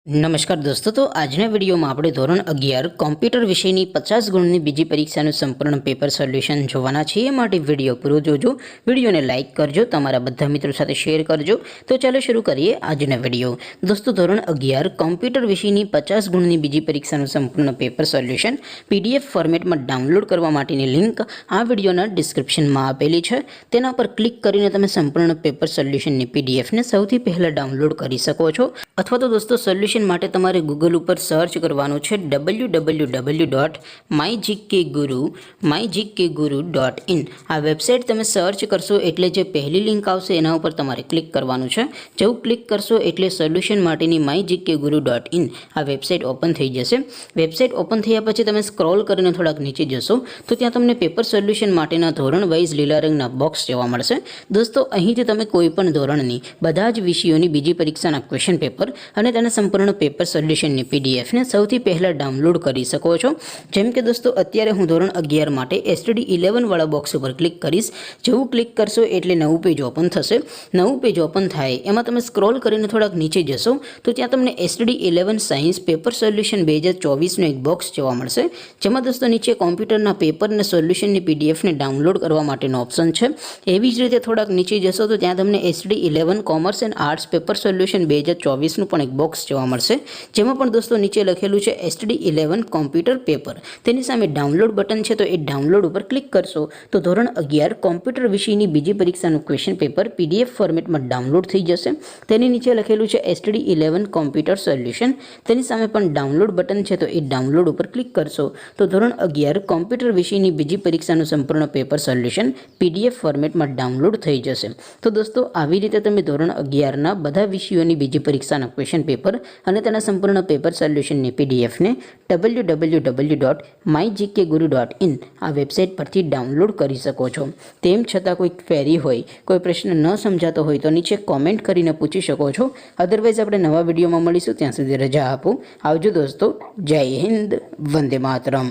નમસ્કાર દોસ્તો, તો આજના વિડીયોમાં આપણે ધોરણ 11 કોમ્પ્યુટર વિષયની 50 ગુણની બીજી પરીક્ષાનું સંપૂર્ણ પેપર સોલ્યુશન જોવાના છીએ। માટે વિડીયો પૂરો જોજો, વિડીયોને લાઇક કરજો, તમારા બધા મિત્રો સાથે શેર કરજો। તો ચાલો શરૂ કરીએ આજના વિડીયો। દોસ્તો, ધોરણ 11 કોમ્પ્યુટર વિષયની 50 ગુણની બીજી પરીક્ષાનું સંપૂર્ણ પેપર સોલ્યુશન PDF ફોર્મેટમાં ડાઉનલોડ કરવા માટેની લિંક આ વિડીયોના ડિસ્ક્રિપ્શનમાં આપેલી છે। તેના પર ક્લિક કરીને તમે સંપૂર્ણ પેપર સોલ્યુશનની PDFને સૌથી પહેલાં ડાઉનલોડ કરી શકો છો। અથવા તો દોસ્તો સોલ્યુશન માટે તમારે ગૂગલ ઉપર સર્ચ કરવાનું છે www.mygkguru.in। આ વેબસાઇટ તમે સર્ચ કરશો એટલે જે પહેલી લિંક આવશે એના ઉપર તમારે ક્લિક કરવાનું છે। જેવું ક્લિક કરશો એટલે સોલ્યુશન માટેની mygkguru.in આ વેબસાઇટ ઓપન થઈ જશે। વેબસાઇટ ઓપન થયા પછી તમે સ્ક્રોલ કરીને થોડાક નીચે જશો તો ત્યાં તમને પેપર સોલ્યુશન માટેના ધોરણ વાઇઝ લીલા રંગના બોક્સ જોવા મળશે। દોસ્તો, અહીંથી તમે કોઈ પણ ધોરણની બધા જ વિષયોની બીજી પરીક્ષાના ક્વેશ્ચન પેપર અને તેના સંપૂર્ણ પેપર સોલ્યુશનની પીડીએફને સૌથી પહેલાં ડાઉનલોડ કરી શકો છો। જેમ કે દોસ્તો, અત્યારે હું ધોરણ 11 માટે STD 11 વાળા બોક્સ ઉપર ક્લિક કરીશ। જેવું ક્લિક કરશો એટલે નવું પેજ ઓપન થશે। નવું પેજ ઓપન થાય એમાં તમે સ્ક્રોલ કરીને થોડાક નીચે જશો તો ત્યાં તમને STD 11 સાયન્સ પેપર સોલ્યુશન 2024નું એક બોક્સ જોવા મળશે। જેમાં દોસ્તો નીચે કોમ્પ્યુટરના પેપરને સોલ્યુશનની પીડીએફને ડાઉનલોડ કરવા માટેનો ઓપ્શન છે। એવી જ રીતે થોડાક નીચે જશો તો ત્યાં તમને STD 11 commerce and arts paper solution 2024નું પણ એક બોક્સ જોવા મળશે। જેમાં પણ દોસ્તો નીચે લખેલું છે STD 11 કોમ્પ્યુટર પેપર, તેની સામે ડાઉનલોડ બટન છે, તો એ ડાઉનલોડ ઉપર ક્લિક કરશો તો ધોરણ 11 કોમ્પ્યુટર વિષયની બીજી પરીક્ષાનું ક્વેશ્ચન પેપર PDF ફોર્મેટમાં ડાઉનલોડ થઈ જશે। તેની નીચે લખેલું છે STD 11 કોમ્પ્યુટર સોલ્યુશન, તેની સામે પણ ડાઉનલોડ બટન છે, તો એ ડાઉનલોડ ઉપર ક્લિક કરશો તો ધોરણ 11 કોમ્પ્યુટર વિષયની બીજી પરીક્ષાનું સંપૂર્ણ પેપર સોલ્યુશન PDF ફોર્મેટમાં ડાઉનલોડ થઈ જશે। તો દોસ્તો, આવી રીતે તમે ધોરણ 11ના બધા વિષયોની બીજી પરીક્ષાના ક્વેશ્ચન પેપર અને તેના સંપૂર્ણ પેપર સોલ્યુશનની પીડીએફને www.mygkguru.in આ વેબસાઇટ પરથી ડાઉનલોડ કરી શકો છો। તેમ છતાં કોઈ ક્વેરી હોય, કોઈ પ્રશ્ન ન સમજાતો હોય તો નીચે કોમેન્ટ કરીને પૂછી શકો છો। અધરવાઇઝ આપણે નવા વિડીયોમાં મળીશું, ત્યાં સુધી રજા આપો। આવજો દોસ્તો, જય હિન્દ, વંદે માતરમ।